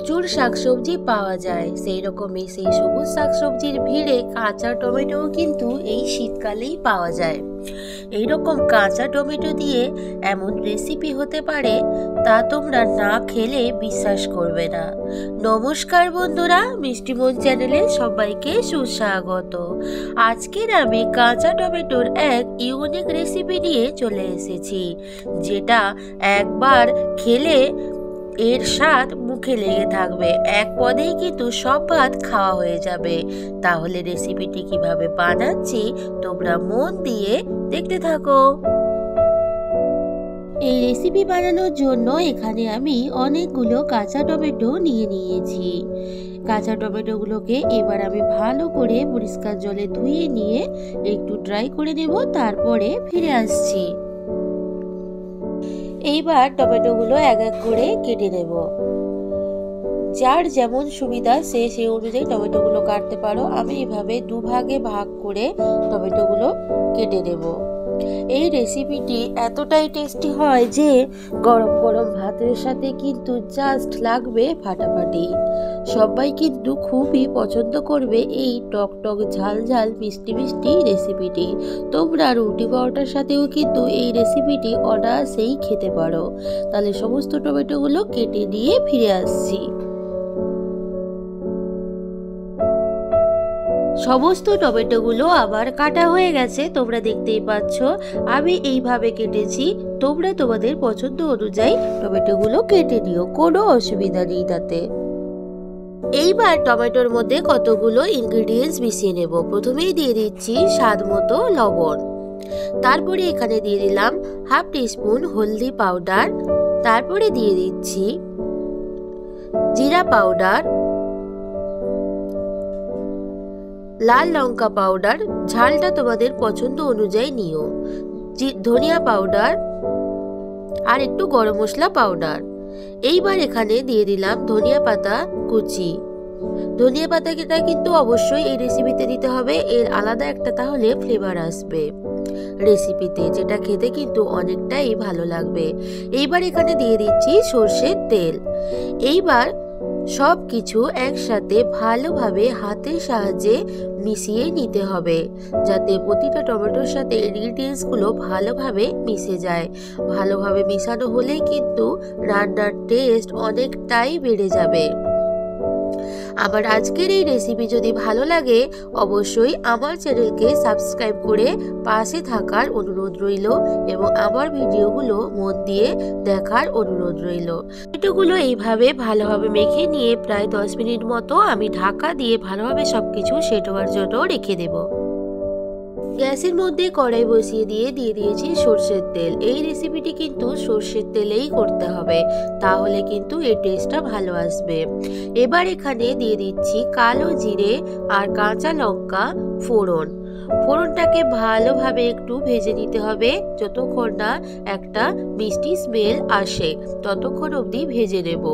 প্রচুর শাকসবজি পাওয়া যায়, সেই রকমই সেই সবুজ শাকসবজির ভিড়ে কাঁচা টমেটোও কিন্তু এই শীতকালেই পাওয়া যায়। এই রকম কাঁচা টমেটো দিয়ে এমন রেসিপি হতে পারে তা তোমরা না খেলে বিশ্বাস করবে না। নমস্কার বন্ধুরা, মিষ্টিমন চ্যানেলে সবাইকে সুস্বাগত। আজকের আমি কাঁচা টমেটোর এক ইউনিক রেসিপি নিয়ে চলে এসেছি, যেটা একবার খেলে এর স্বাদ মুখে লেগে থাকবে, এক পদেই কিন্তু সব ভাত খাওয়া হয়ে যাবে। তাহলে রেসিপিটি কিভাবে বানাচ্ছি তোমরা মন দিয়ে দেখতে থাকো। এই রেসিপি বানানোর জন্য এখানে আমি অনেকগুলো কাঁচা টমেটো নিয়ে নিয়েছি। কাঁচা টমেটোগুলোকে এবার আমি ভালো করে পরিষ্কার জলে ধুয়ে নিয়ে একটু ড্রাই করে নেব, তারপরে ফিরে আসছি। এইবার টমেটোগুলো এক এক করে কেটে নেব। যার যেমন সুবিধা সে সেই অনুযায়ী টমেটোগুলো কাটতে পারো। আমি এভাবে দুভাগে ভাগ করে টমেটোগুলো কেটে নেব। এই রেসিপিটি এতটাই টেস্টি হয় যে গরম গরম ভাতের সাথে কিন্তু জাস্ট লাগবে ফাটাফাটি। সবাই কিন্তু খুবই পছন্দ করবে এই টক টক ঝাল ঝাল মিষ্টি মিষ্টি রেসিপিটি। তোমরা রুটি পরোটার সাথেও কিন্তু এই রেসিপিটি অনায়াসেই খেতে পারো। তাহলে সমস্ত টমেটোগুলো কেটে নিয়ে ফিরে আসছি। সমস্ত টমেটোগুলো আবার কাটা হয়ে গেছে, তোমরা দেখতেই পাচ্ছ। আমি এইভাবে কেটেছি, তোমরা তোমাদের পছন্দ অনুযায়ী টমেটোগুলো কেটে নিও, কোনো অসুবিধা নেই তাতে। এইবার টমেটোর মধ্যে কতগুলো ইনগ্রেডিয়েন্টস মিশিয়ে নেব। প্রথমেই দিয়ে দিচ্ছি স্বাদ মতো লবণ, তারপরে এখানে দিয়ে দিলাম হাফ টিস্পুন হলদি পাউডার, তারপরে দিয়ে দিচ্ছি জিরা পাউডার, লাল লঙ্কা পাউডার, ঝালটা তোমাদের পছন্দ অনুযায়ী নিও, ধনিয়া পাউডার আর একটু গরম মশলা পাউডার। এইবার এখানে দিয়ে দিলাম ধনিয়া পাতা কুচি। ধনিয়া পাতাটা কিন্তু অবশ্যই এই রেসিপিতে দিতে হবে, এর আলাদা একটা তাহলে ফ্লেভার আসবে রেসিপিতে, যেটা খেতে কিন্তু অনেকটাই ভালো লাগবে। এইবার এখানে দিয়ে দিচ্ছি সর্ষের তেল। এইবার সব কিছু একসাথে ভালোভাবে হাতের সাহায্যে মিশিয়ে নিতে হবে, যাতে প্রতিটা টমেটোর সাথে ইনগ্রেডিয়েন্টস গুলো ভালোভাবে মিশে যায়। ভালোভাবে মিশানো হলেই কিন্তু রান্নার টেস্ট অনেকটাই বেড়ে যাবে। আমার আজকের এই রেসিপি যদি ভালো লাগে অবশ্যই আমার চ্যানেলকে সাবস্ক্রাইব করে পাশে থাকার অনুরোধ রইল এবং আমার ভিডিওগুলো মন দিয়ে দেখার অনুরোধ রইল। টমেটোগুলো এইভাবে ভালোভাবে মেখে নিয়ে প্রায় 10 মিনিট মতো আমি ঢাকা দিয়ে ভালোভাবে সবকিছু সেট হওয়ার জন্য রেখে দেব। গ্যাসের মধ্যে কড়াই বসিয়ে দিয়ে দিয়েছি সর্ষের তেল। এই রেসিপিটি কিন্তু সর্ষের তেলেই করতে হবে, তাহলে কিন্তু এর টেস্টটা ভালো আসবে। এবার এখানে দিয়ে দিচ্ছি কালো জিরে আর কাঁচা লঙ্কা ফোড়ন। ফোড়নটাকে ভালোভাবে একটু ভেজে নিতে হবে, যতক্ষণ না একটা মিষ্টি স্মেল আসে ততক্ষণ অবধি ভেজে নেব।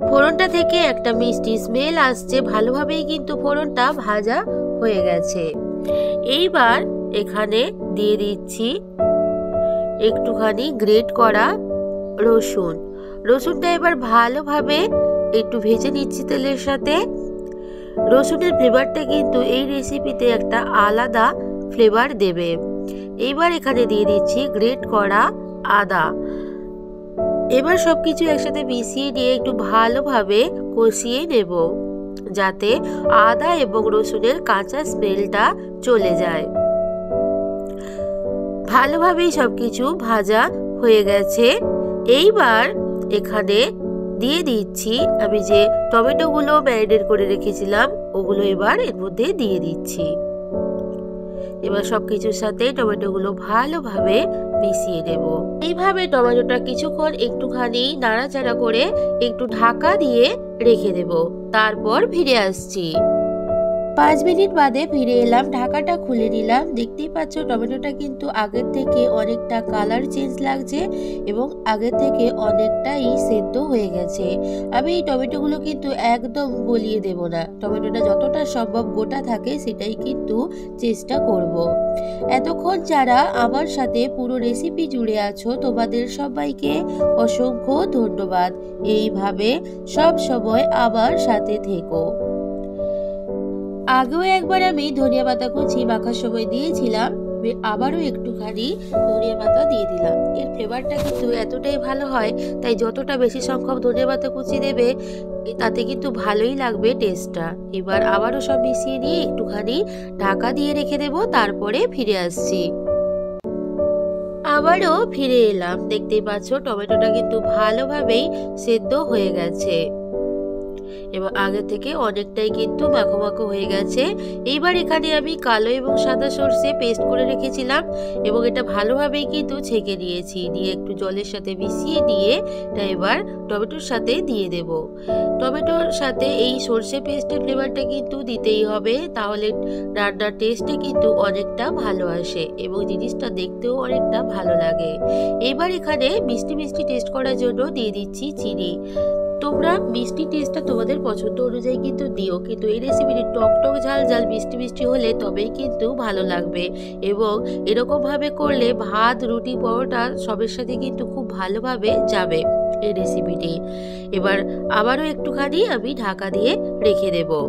ফোড়নটা থেকে একটা মিষ্টি স্মেল আসছে, ভালোভাবেই কিন্তু ফোড়নটা ভাজা হয়ে গেছে। এইবার এখানে দিয়ে দিচ্ছি একটুখানি গ্রেট করা রসুন। রসুনটা এবার ভালোভাবে একটু ভেজে নিচ্ছি তেলের সাথে। রসুনের ফ্লেভারটা কিন্তু এই রেসিপিতে একটা আলাদা ফ্লেভার দেবে। এইবার এখানে দিয়ে দিচ্ছি গ্রেট করা আদা। এবার সবকিছু একসাথে মিশিয়ে নিয়ে একটু ভালোভাবে কষিয়ে নেব, যাতে আদা এবং রসুনের কাঁচা স্মেলটা চলে যায়। ভালোভাবেই সবকিছু ভাজা হয়ে গেছে। এইবার এখানে দিয়ে দিচ্ছি আমি যে টমেটোগুলো ম্যারিনেট করে রেখেছিলাম, ওগুলো এবার এর মধ্যে দিয়ে দিচ্ছি। এবার সবকিছুর সাথে টমেটোগুলো ভালোভাবে মিশিয়ে নেব। এইভাবে টমেটোটা কিছুক্ষণ একটুখানি নাড়াচাড়া করে একটু ঢাকা দিয়ে রেখে দেব, তারপর ফিরে আসছি। 5 মিনিট বাদে ফিরে এলাম, ঢাকাটা খুলে নিলাম। দেখতেই পাচ্ছ টমেটোটা কিন্তু আগের থেকে অনেকটা কালার চেঞ্জ লাগছে এবং আগের থেকে অনেকটাই সেদ্ধ হয়ে গেছে। আমি এই টমেটোগুলো কিন্তু একদম গলিয়ে দেব না, টমেটোটা যতটা সম্ভব গোটা থাকে সেটাই কিন্তু চেষ্টা করব। এতক্ষণ যারা আমার সাথে পুরো রেসিপি জুড়ে আছো তোমাদের সবাইকে অসংখ্য ধন্যবাদ। এইভাবে সব সময় আমার সাথে থেকো। আগেও একবার আমি ধনিয়া পাতা কুচি মাখার সময় দিয়েছিলাম, আবারও একটুখানি ধনিয়া পাতা দিয়ে দিলাম। এর ফ্লেভারটা কিন্তু এতটাই ভালো হয়, তাই যতটা বেশি সংখ্যক ধনিয়া পাতা কুচি দেবে তাতে কিন্তু ভালোই লাগবে টেস্টটা। এবার আবারও সব মিশিয়ে নিয়ে একটুখানি ঢাকা দিয়ে রেখে দেব, তারপরে ফিরে আসছি। আবারও ফিরে এলাম, দেখতেই পাচ্ছ টমেটোটা কিন্তু ভালোভাবেই সেদ্ধ হয়ে গেছে এবং আগে থেকে অনেকটাই কিন্তু মাখো মাখো হয়ে গেছে। এইবার এখানে আমি কালো এবং সাদা সর্ষে পেস্ট করে রেখেছিলাম এবং এটা ভালোভাবেই কিন্তু ছেঁকে নিয়েছি, দিয়ে একটু জলের সাথে মিশিয়ে নিয়ে এটা এবার টমেটোর সাথে দিয়ে দেব। টমেটোর সাথে এই সর্ষে পেস্টের ফ্লেভারটা কিন্তু দিতেই হবে, তাহলে রান্নার টেস্টে কিন্তু অনেকটা ভালো আসে এবং জিনিসটা দেখতেও অনেকটা ভালো লাগে। এবার এখানে মিষ্টি মিষ্টি টেস্ট করার জন্য দিয়ে দিচ্ছি চিনি। তোমরা মিষ্টি টেস্টটা তোমাদের পছন্দ অনুযায়ী কিন্তু দিও, কিন্তু এই রেসিপিটি টক টক ঝাল ঝাল মিষ্টি মিষ্টি হলে তবেই কিন্তু ভালো লাগবে এবং এরকম ভাবে করলে ভাত, রুটি, পরোটা সবের সাথে কিন্তু খুব ভালোভাবে যাবে এই রেসিপিটি। এবার আবারও একটুখানি আমি ঢাকা দিয়ে রেখে দেবো।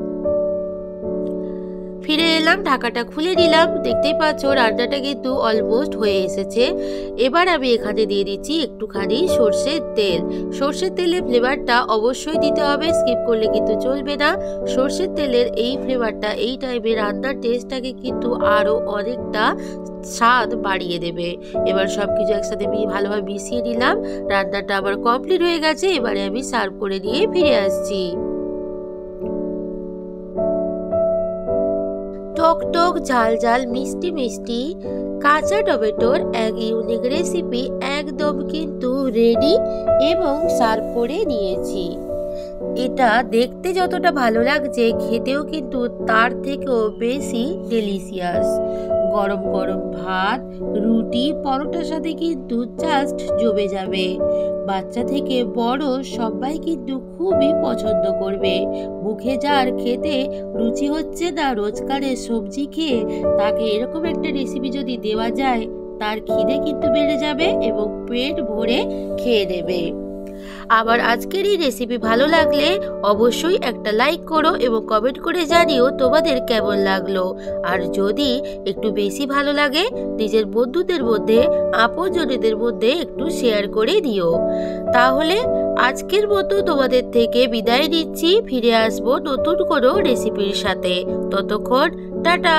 ফিরে এলাম, ঢাকাটা খুলে নিলাম। দেখতেই পাচ্ছ রান্নাটা কিন্তু অলমোস্ট হয়ে এসেছে। এবার আমি এখানে দিয়ে দিচ্ছি একটুখানি সর্ষের তেল। সর্ষের তেলের ফ্লেভারটা অবশ্যই দিতে হবে, স্কিপ করলে কিন্তু চলবে না। সর্ষের তেলের এই ফ্লেভারটা এই টাইমে রান্নার টেস্টটাকে কিন্তু আরও অনেকটা স্বাদ বাড়িয়ে দেবে। এবার সবকিছু একসাথে ভালোভাবে মিশিয়ে নিলাম। রান্নাটা আবার কমপ্লিট হয়ে গেছে, এবারে আমি সার্ভ করে নিয়ে ফিরে আসছি। টক টক ঝাল ঝাল মিষ্টি মিষ্টি কাঁচা টমেটোর এক ইউনিক রেসিপি একদম কিন্তু রেডি এবং সার্ভ করে নিয়েছি। এটা দেখতে যতটা ভালো লাগছে খেতেও কিন্তু তার থেকেও বেশি ডেলিশিয়াস। গরম গরম ভাত, রুটি, পরোটার সাথে কিন্তু জাস্ট জমে যাবে। বাচ্চা থেকে বড় সবাই কিন্তু খুবই পছন্দ করবে। মুখে যার খেতে রুচি হচ্ছে না রোজকারের সবজি খেয়ে, তাকে এরকম একটা রেসিপি যদি দেওয়া যায় তার খিদে কিন্তু বেড়ে যাবে এবং পেট ভরে খেয়ে নেবে। আবার আজকের এই রেসিপি ভালো লাগলে অবশ্যই একটা লাইক করো এবং কমেন্ট করে জানিও তোমাদের কেমন লাগলো। আর যদি একটু বেশি ভালো লাগে নিজের বন্ধুদের মধ্যে, আপনজনদের মধ্যে একটু শেয়ার করে দিও। তাহলে আজকের মতো তোমাদের থেকে বিদায় নিচ্ছি, ফিরে আসবো নতুন কোনো রেসিপির সাথে। ততক্ষণ টাটা।